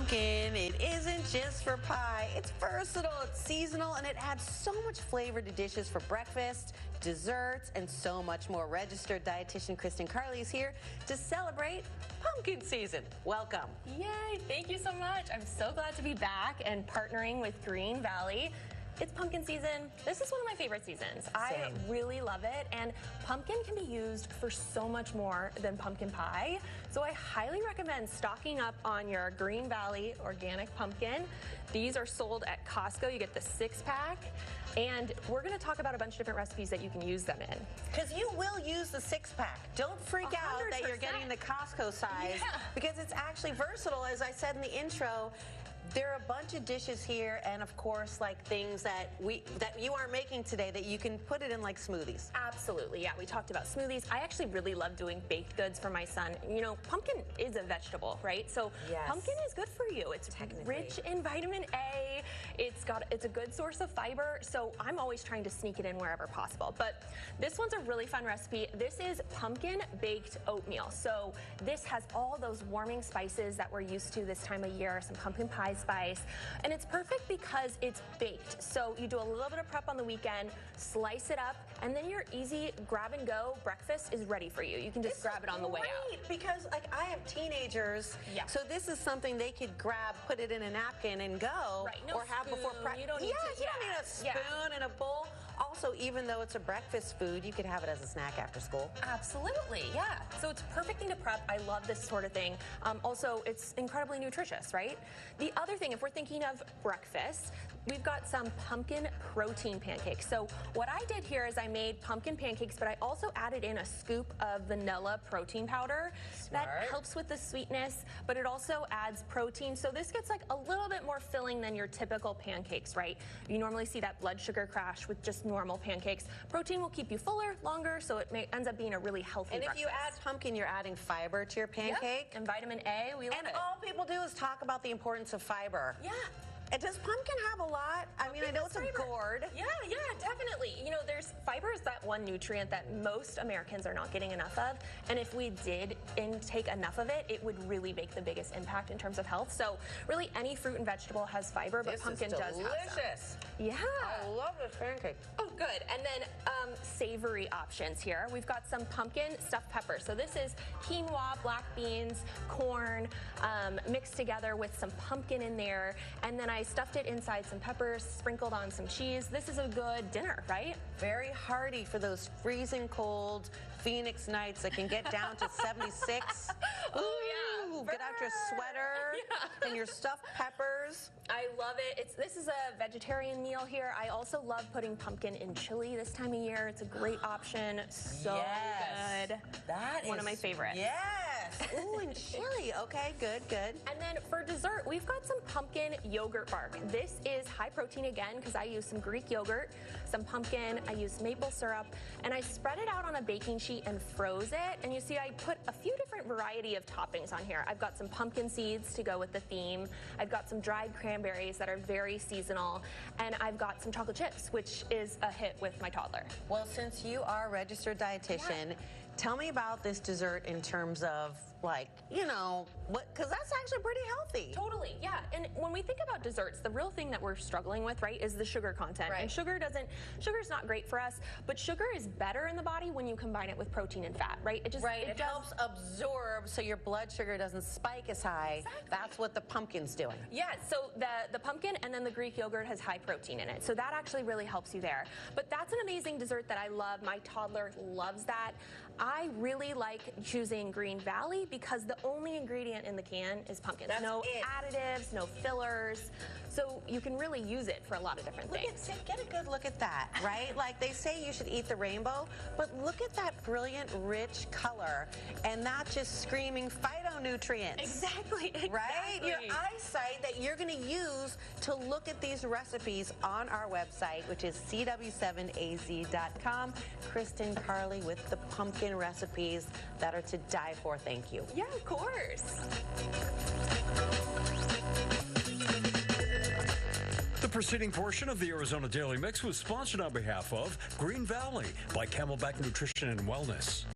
Pumpkin, it isn't just for pie. It's versatile, it's seasonal, and it adds so much flavor to dishes for breakfast, desserts, and so much more. Registered dietitian Kristen Carli is here to celebrate pumpkin season. Welcome. Yay, thank you so much. I'm so glad to be back and partnering with Green Valley. It's pumpkin season. This is one of my favorite seasons. Same. I really love it, and pumpkin can be used for so much more than pumpkin pie. So I highly recommend stocking up on your Green Valley organic pumpkin. These are sold at Costco. You get the 6-pack, and we're gonna talk about a bunch of different recipes that you can use them in. Because you will use the 6-pack. Don't freak out that you're getting the Costco size, because it's actually versatile. As I said in the intro, there are a bunch of dishes here, and of course, like things that you are making today that you can put it in like smoothies. Absolutely, yeah. We talked about smoothies. I actually really love doing baked goods for my son. You know, pumpkin is a vegetable, right? So pumpkin is good for you. It's rich in vitamin A. It's a good source of fiber. So I'm always trying to sneak it in wherever possible. But this one's a really fun recipe. This is pumpkin baked oatmeal. So this has all those warming spices that we're used to this time of year. Some pumpkin pie spice, and it's perfect because it's baked. So you do a little bit of prep on the weekend, slice it up, and then your easy grab and go breakfast is ready for you. You can just grab it on the way out. Because like I have teenagers, so this is something they could grab, put it in a napkin and go, or have before prep. You don't need a spoon and a bowl. Also, even though it's a breakfast food, you could have it as a snack after school. Absolutely, yeah. So it's a perfect thing to prep. I love this sort of thing. Also, it's incredibly nutritious, right? The other thing, if we're thinking of breakfast, we've got some pumpkin protein pancakes. So what I did here is I made pumpkin pancakes, but I also added in a scoop of vanilla protein powder. That helps with the sweetness, but it also adds protein. So this gets like a little bit more filling than your typical pancakes, right? You normally see that blood sugar crash with just normal pancakes. Protein will keep you fuller, longer, so it ends up being a really healthy breakfast. And if you add pumpkin, you're adding fiber to your pancake. And vitamin A, we love it. And all people do is talk about the importance of fiber. Yeah. And does pumpkin have a lot? I mean, I know it's a gourd. Yeah, definitely. You know, fiber is that one nutrient that most Americans are not getting enough of. And if we did intake enough of it, it would really make the biggest impact in terms of health. So really any fruit and vegetable has fiber, but pumpkin does have some. Delicious. Yeah. I love this pancake. Oh, good. And then savory options here. We've got some pumpkin stuffed peppers. So this is quinoa, black beans, corn, mixed together with some pumpkin in there. And then I stuffed it inside some peppers, sprinkled on some cheese. This is a good dinner, right? Very hearty for those freezing cold Phoenix nights that can get down to 76. Oh, yeah. Get out your sweater and your stuffed peppers. I love it. This is a vegetarian meal here. I also love putting pumpkin in chili this time of year. It's a great option. So good. That is one of my favorites. Yes. Ooh, and chili. Okay, good. And then for dessert, we've got some pumpkin yogurt bark. This is high protein again because I use some Greek yogurt, some pumpkin, I use maple syrup, and I spread it out on a baking sheet and froze it. And you see I put a few different variety of toppings on here. I've got some pumpkin seeds to go with the theme. I've got some dried cranberries that are very seasonal, and I've got some chocolate chips, which is a hit with my toddler. Well, since you are a registered dietitian, tell me about this dessert in terms of, like, you know, because that's actually pretty healthy. Totally, yeah. And when we think about desserts, the real thing that we're struggling with, right, is the sugar content. And sugar's not great for us, but sugar is better in the body when you combine it with protein and fat, right? It helps absorb so your blood sugar doesn't spike as high. Exactly. That's what the pumpkin's doing. Yeah, so the pumpkin and then the Greek yogurt has high protein in it. So that actually really helps you there. But that's an amazing dessert that I love. My toddler loves that. I really like choosing Green Valley because the only ingredient in the can is pumpkin. No additives, no fillers. So you can really use it for a lot of different things. Get a good look at that, right? Like they say you should eat the rainbow, but look at that brilliant, rich color and not just screaming phytonutrients. Exactly. Right? Your eyesight that you're going to use to look at these recipes on our website, which is cw7az.com. Kristen Carli with the pumpkin recipes that are to die for. Thank you. Yeah, of course. The preceding portion of the Arizona Daily Mix was sponsored on behalf of Green Valley by Camelback Nutrition and Wellness.